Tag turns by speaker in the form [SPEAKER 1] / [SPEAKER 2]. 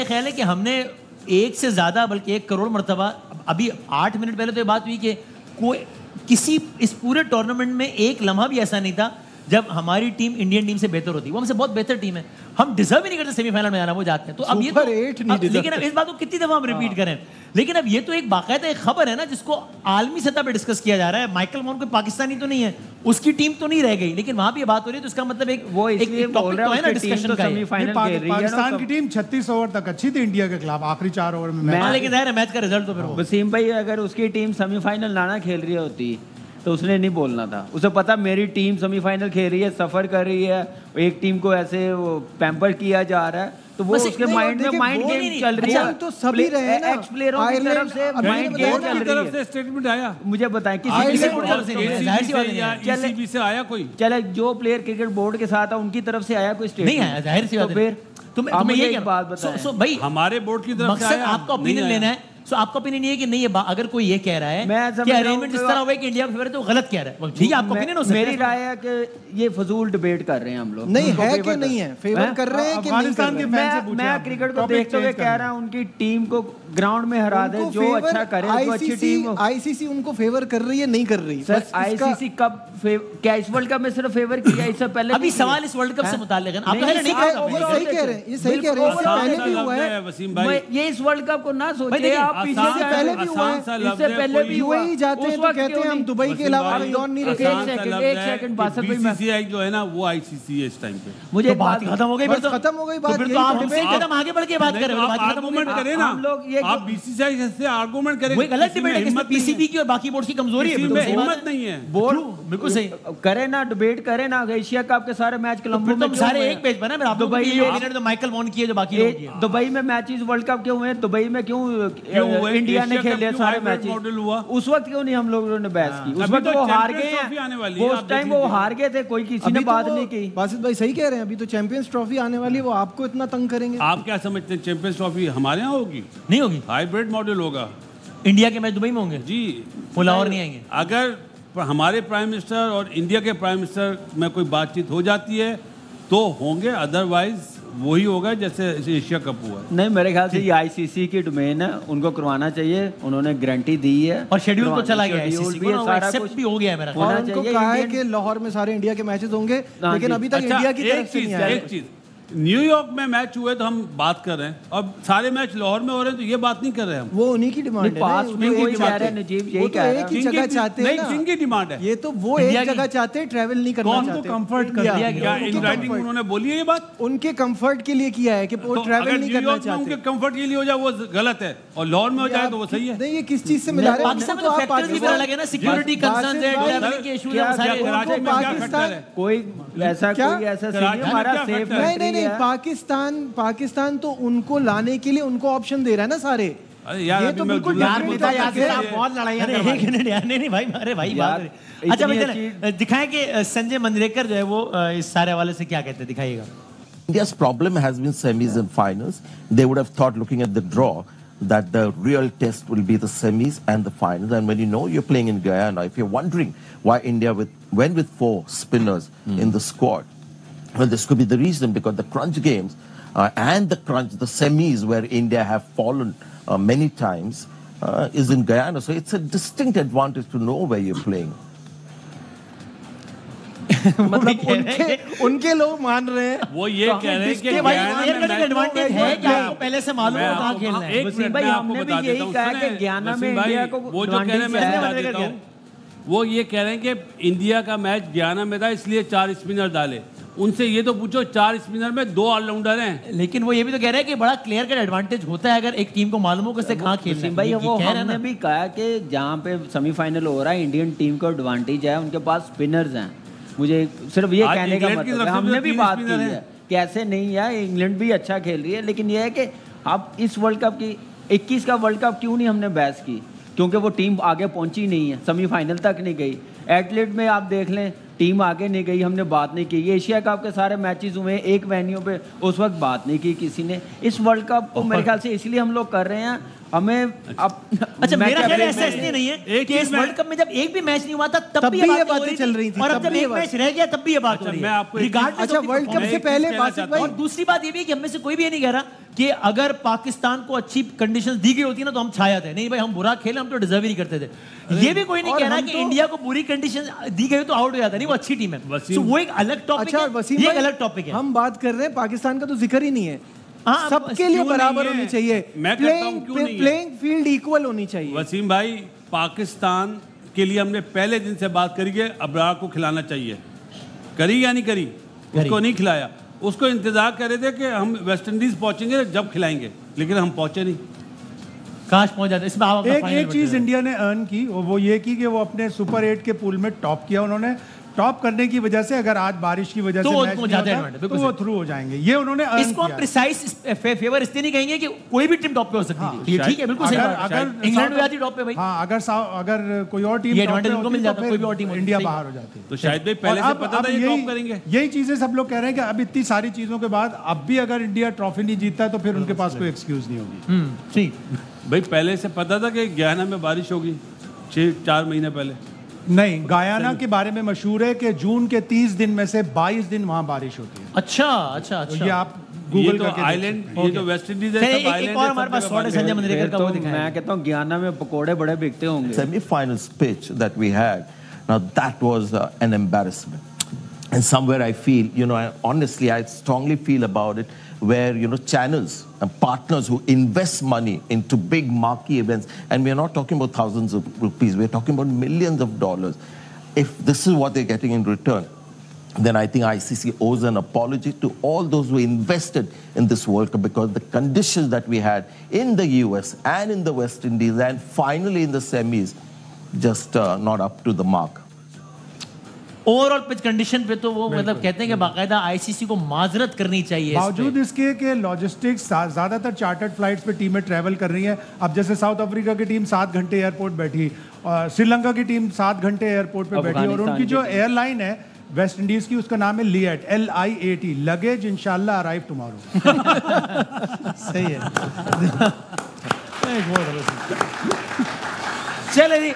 [SPEAKER 1] ख्याल है कि हमने एक से ज़्यादा बल्कि 1 करोड़ मरतबा, अभी 8 मिनट पहले तो ये बात हुई कि कोई किसी इस पूरे टूर्नामेंट में एक लम्हा भी ऐसा नहीं था जब हमारी टीम इंडियन टीम से बेहतर होती। वो हमसे बहुत बेहतर टीम है, हम डिजर्व ही नहीं करते सेमीफाइनल में जाना, वो जाते हैं। तो अब ये तो लेकिन अब इस बात को कितनी दफा हम रिपीट करें, लेकिन अब ये तो एक बाकायदा एक खबर है ना जिसको आलमी सतह पे डिस्कस किया जा रहा है। माइकल वॉन कोई पाकिस्तानी तो नहीं है, उसकी टीम तो नहीं रह गई, लेकिन वहां भी ये बात हो रही है, तो इसका मतलब एक
[SPEAKER 2] वो इसलिए बोल रहा है ना डिस्कशन का
[SPEAKER 3] पाकिस्तान की टीम 36 ओवर तक अच्छी थी इंडिया के खिलाफ, आखिरी 4 ओवर में।
[SPEAKER 1] लेकिन जाहिर है मैच का रिजल्ट तो फिर
[SPEAKER 2] वसीम भाई अगर उसकी टीम सेमीफाइनल लाना खेल रही होती तो उसने नहीं बोलना था। उसे पता मेरी टीम सेमीफाइनल खेल रही है, सफर कर रही है, एक टीम को ऐसे वो पैम्पर किया जा रहा है, तो वो उसके माइंड में माइंड गेम चल रही है।
[SPEAKER 3] तो सभी रहे ना,
[SPEAKER 2] एक्स प्लेयरों की तरफ से माइंड गेम चल रही है।
[SPEAKER 4] स्टेटमेंट आया,
[SPEAKER 2] मुझे बताएं किसी
[SPEAKER 4] से आया कोई?
[SPEAKER 2] चले जो प्लेयर क्रिकेट बोर्ड के साथ है उनकी तरफ से आया कोई स्टेटमेंट?
[SPEAKER 1] नहीं आया, जाहिर सी बात है।
[SPEAKER 2] फिर
[SPEAKER 1] तुम्हें ये क्या
[SPEAKER 2] बात बताएं
[SPEAKER 1] भाई,
[SPEAKER 4] हमारे बोर्ड की तरफ से आया,
[SPEAKER 1] आपका ओपिनियन लेना है। सो आपका ओपिनियन ये है कि नहीं, ये अगर कोई ये कह रहा है कि अरेंजमेंट इस तरह हुआ है कि इंडिया को फेवर है, तो गलत कह रहा है। ठीक है, आपका ओपिनियन हो सकता है।
[SPEAKER 2] मेरी राय है कि ये फजूल डिबेट कर रहे हैं हम लोग।
[SPEAKER 3] नहीं है कि नहीं है, फेवर कर रहे हैं कि नहीं कर रहे हैं?
[SPEAKER 2] मैं क्रिकेट को देखते हुए कह रहा हूं उनकी टीम को ग्राउंड में हरा दे, जो अच्छा करे, जो अच्छी टीम।
[SPEAKER 3] आईसीसी उनको फेवर कर रही है, नहीं कर रही?
[SPEAKER 2] सर आईसीसी कब क्या इस वर्ल्ड कप में सिर्फ फेवर किया? इससे पहले
[SPEAKER 1] अभी सवाल इस वर्ल्ड कप से मुताल्लिक है, आप नहीं
[SPEAKER 3] सही कह रहे हैं, ये सही कह रहे हैं, इससे पहले भी हुआ है
[SPEAKER 4] वसीम भाई।
[SPEAKER 2] ये इस वर्ल्ड कप को ना सोचिए आप,
[SPEAKER 3] पीछे से पहले भी हुआ है,
[SPEAKER 2] इससे पहले भी
[SPEAKER 3] यूएई जाते हैं तो कहते हैं हम दुबई के अलावा कहीं और नहीं रखे।
[SPEAKER 2] एक सेकंड बात
[SPEAKER 4] बीसीसीआई जो है ना वो आईसीसी है इस टाइम पे।
[SPEAKER 2] मुझे
[SPEAKER 1] बात खत्म हो गई,
[SPEAKER 3] खत्म हो गई बात।
[SPEAKER 1] फिर तो आप हमसे एकदम आगे बढ़ के बात कर रहे हो।
[SPEAKER 4] आर्गुमेंट करें ना,
[SPEAKER 2] हम लोग ये
[SPEAKER 4] आप बीसीसीआई से आर्गुमेंट करें।
[SPEAKER 1] वो गलत डिबेट है, इसमें पीसीबी की और बाकी बोर्ड की कमजोरी है,
[SPEAKER 4] हिम्मत नहीं है।
[SPEAKER 2] बोर्ड
[SPEAKER 1] बिल्कुल सही
[SPEAKER 2] करे ना, डिबेट करे ना। एशिया कप के सारे मैच कोलंबो में
[SPEAKER 1] सारे एक पेज पर ना, दुबई में तो माइकल वॉन की है, जो बाकी लोग किए।
[SPEAKER 2] दुबई में मैचेस वर्ल्ड कप क्यों हुए? दुबई में क्यों इंडिया ने खेले सारे मैचेस? उस वक्त क्यों नहीं हम लोगों ने बहस की? उस वक्त वो हार गए हैं, वो उस टाइम वो हार गए थे, कोई किसी ने बात नहीं की।
[SPEAKER 3] बासित भाई सही कह रहे हैं, अभी तो चैंपियंस ट्रॉफी आने वाली है, वो आपको इतना तंग करेंगे?
[SPEAKER 4] आप क्या समझते हैं चैंपियंस ट्रॉफी हमारे यहाँ होगी?
[SPEAKER 1] नहीं होगी,
[SPEAKER 4] हाइब्रिड मॉडल होगा।
[SPEAKER 1] इंडिया के मैच दुबई में होंगे
[SPEAKER 4] जी,
[SPEAKER 1] वो लाहौर नहीं आएंगे।
[SPEAKER 4] अगर हमारे प्राइम मिनिस्टर और इंडिया के प्राइम मिनिस्टर में कोई बातचीत हो जाती है तो होंगे, अदरवाइज वही होगा जैसे एशिया कप हुआ।
[SPEAKER 2] नहीं, मेरे ख्याल से ये आईसीसी की डोमेन है, उनको करवाना चाहिए। उन्होंने गारंटी दी है
[SPEAKER 1] और शेड्यूल तो चला गया है,
[SPEAKER 2] शेड्यूल भी सारा कुछ
[SPEAKER 1] भी हो गया है। मेरा
[SPEAKER 3] और उनको कहा है कि लाहौर में सारे इंडिया के मैचेस होंगे, लेकिन अभी तक इंडिया की तरफ से नहीं आया।
[SPEAKER 4] एक चीज, न्यूयॉर्क में मैच हुए तो हम बात कर रहे हैं, अब सारे मैच लाहौर में हो रहे हैं तो ये बात नहीं कर रहे हम।
[SPEAKER 3] वो उन्हीं की डिमांड है,
[SPEAKER 2] पास में वही कह रहे हैं नजीब, यही कह रहे हैं।
[SPEAKER 3] एक ही जगह चाहते हैं ना,
[SPEAKER 4] जिनकी डिमांड है
[SPEAKER 3] ये तो वो एक जगह चाहते हैं, ट्रैवल नहीं करना चाहते।
[SPEAKER 4] उनको कंफर्ट कर दिया गया, इन राइटिंग उन्होंने बोली है ये बात,
[SPEAKER 3] उनके कंफर्ट के लिए किया है कि वो ट्रैवल नहीं करना चाहते।
[SPEAKER 4] उनके कंफर्ट के लिए हो जाए वो गलत है, और लाहौर में हो जाए तो वो सही है।
[SPEAKER 3] नहीं, ये किस चीज से मिला रहे हैं?
[SPEAKER 1] पाकिस्तान में तो फैक्टर्स भी अलग है ना, सिक्योरिटी कंसर्न्स है, ट्रैवलिंग के इशूज है सारे।
[SPEAKER 3] पाकिस्तान
[SPEAKER 2] कोई ऐसा हमारा सेफ
[SPEAKER 3] नहीं, पाकिस्तान तो उनको लाने के लिए उनको ऑप्शन दे रहा है ना सारे।
[SPEAKER 1] ये तो बिल्कुल बहुत लड़ाइयां नहीं भाई, अरे भाई अच्छा भाई दिखाएं कि संजय मंजरेकर जो है वो इस सारे हवाले से क्या कहते हैं, दिखाइएगा।
[SPEAKER 5] India's problem has been semis and finals. They would have thought, looking at the draw, that the real test will be the semis and the finals. And when you know you're playing in Guyana, if you're wondering why India went with 4 spinners in the squad, well, this could be the reason, because the crunch games and the semis where India have fallen many times is in Guyana. So it's a distinct advantage to know where you're playing.
[SPEAKER 3] मतलब उनके लोग मान रहे हैं,
[SPEAKER 4] वो ये कह रहे हैं कि
[SPEAKER 1] भाई एडवांटेज है कि आपको पहले से मालूम है कहां खेलना है।
[SPEAKER 2] वसीम भाई हमने भी यही कहा कि गयाना में इंडिया को
[SPEAKER 4] वो जो कह रहे हैं मैं बता देता हूं, वो ये कह रहे हैं कि इंडिया का मैच गयाना में था इसलिए 4 स्पिनर डाले। उनसे ये तो पूछो 4 स्पिनर में 2 ऑलराउंडर हैं।
[SPEAKER 1] लेकिन वो ये भी तो कह रहे हैं कि बड़ा क्लियर कट एडवांटेज होता है अगर एक टीम को मालूम हो कि कहां खेलना है।
[SPEAKER 2] भाई वो हमने भी कहा कि जहां पे सेमीफाइनल हो रहा है इंडियन टीम को एडवांटेज है, उनके पास स्पिनर्स हैं। मुझे सिर्फ ये कहने का मतलब है, हमने भी बात की है कि ऐसे नहीं है, इंग्लैंड भी अच्छा खेल रही है, लेकिन ये है कि अब इस वर्ल्ड कप की 21 का वर्ल्ड कप क्यों नहीं हमने बहस की, क्योंकि वो टीम आगे पहुंची नहीं है, सेमीफाइनल तक नहीं गई। एथलीट में आप देख लें टीम आगे नहीं गई, हमने बात नहीं की। एशिया कप के सारे मैचेस हुए एक वेन्यू पे, उस वक्त बात नहीं की किसी ने। इस वर्ल्ड कप को मेरे ख्याल से इसलिए हम लोग कर रहे हैं हमें
[SPEAKER 1] अच्छा मेरा ख्याल ऐसा इसलिए नहीं है कि इस वर्ल्ड कप में जब एक भी मैच नहीं हुआ था तब भी ये बातें चल रही थी, और अब जब एक मैच रह गया तब भी ये बात हो रही है।
[SPEAKER 3] अच्छा वर्ल्ड कप से पहले बासित भाई,
[SPEAKER 1] और दूसरी बात ये भी है कि हमें से कोई भी ये नहीं कह रहा कि अगर पाकिस्तान को अच्छी कंडीशंस दी गई होती ना तो हम छाया थे, नहीं भाई हम बुरा खेले, हम तो डिजर्व ही नहीं करते थे। ये भी कोई नहीं कह रहा कि इंडिया को बुरी कंडीशन दी गई तो आउट हो जाता, नहीं वो अच्छी टीम है, तो वो एक अलग टॉपिक है।
[SPEAKER 3] वसीम
[SPEAKER 1] ये एक
[SPEAKER 3] भाई,
[SPEAKER 1] अलग टॉपिक है।
[SPEAKER 3] हम बात कर रहे हैं पाकिस्तान का तो जिक्र ही नहीं है।
[SPEAKER 1] हाँ,
[SPEAKER 3] सबके लिए बराबर होनी चाहिए,
[SPEAKER 4] प्लेइंग
[SPEAKER 3] फील्ड इक्वल होनी चाहिए।
[SPEAKER 4] वसीम भाई, पाकिस्तान के लिए हमने पहले दिन से बात करी है अबरार को खिलाना चाहिए, करी या नहीं करी? उसको नहीं खिलाया, उसको इंतजार कर रहे थे कि हम वेस्ट इंडीज पहुंचेंगे जब खिलाएंगे, लेकिन हम पहुंचे नहीं।
[SPEAKER 1] काश पहुंच जाते। इसमें
[SPEAKER 6] एक चीज इंडिया ने अर्न की, वो ये की कि वो अपने सुपर 8 के पूल में टॉप किया उन्होंने। टॉप करने की वजह से अगर आज बारिश की वजह से मैच नहीं होता, तो वो थ्रू हो जाएंगे, ये उन्होंने अर्न
[SPEAKER 1] इसको हम प्रिसाइज फेवर इसलिए नहीं कहेंगे कि कोई भी टीम टॉप पे हो सकती है, ये ठीक है, बिल्कुल सही बात। अगर इंग्लैंड में आती टॉप पे भाई,
[SPEAKER 6] हाँ, अगर कोई और टीम
[SPEAKER 1] एडवांटेज उनको मिल जाता, कोई भी और टीम
[SPEAKER 6] इंडिया बाहर हो जाती है।
[SPEAKER 4] तो शायद भाई पहले से पता था ये टॉप करेंगे।
[SPEAKER 6] यही चीजें सब लोग कह रहे हैं कि अब इतनी सारी चीजों के बाद अब भी अगर इंडिया ट्रॉफी नहीं जीतता तो फिर उनके पास कोई एक्सक्यूज नहीं होगी।
[SPEAKER 1] ठीक
[SPEAKER 4] भाई पहले से पता था कि गयाना में बारिश होगी 6-4 महीने पहले?
[SPEAKER 6] नहीं, गयाना के बारे में मशहूर है कि जून के 30 दिन में से 22 दिन वहां बारिश होती है।
[SPEAKER 1] अच्छा
[SPEAKER 6] तो ये आप गूगल करके
[SPEAKER 4] आइलैंड, ये तो वेस्ट इंडीज है, सब आइलैंड है।
[SPEAKER 1] और हमारे पास शॉट है संजय मंजरेकर का, वो दिखाएं।
[SPEAKER 2] मैं कहता हूं गयाना में पकोड़े बड़े बिकते होंगे।
[SPEAKER 5] Semi-finals pitch that we had, now that was an embarrassment. And somewhere I feel, honestly, I strongly feel about it, where, channels and partners who invest money into big marquee events, and we are not talking about thousands of rupees, we are talking about millions of dollars. If this is what they're getting in return, then I think ICC owes an apology to all those who invested in this World Cup, because the conditions that we had in the US and in the West Indies and finally in the semis, just not up to the mark.
[SPEAKER 1] Overall pitch condition पे तो वो मतलब कहते हैं कि बाकायदा ICC को माजरत करनी चाहिए।
[SPEAKER 6] बावजूद इसके कि लॉजिस्टिक्स ज्यादातर चार्टर्ड फ्लाइट्स पे टीमें ट्रैवल कर रही हैं। अब जैसे साउथ अफ्रीका की टीम 7 घंटे एयरपोर्ट बैठी, श्रीलंका की टीम 7 घंटे एयरपोर्ट पे बैठी, और उनकी जो एयरलाइन है वेस्ट इंडीज की, उसका नाम है लिएट, LIAT, लगेज इंशाल्लाह अराइव टुमारो।
[SPEAKER 1] सही है। चलिए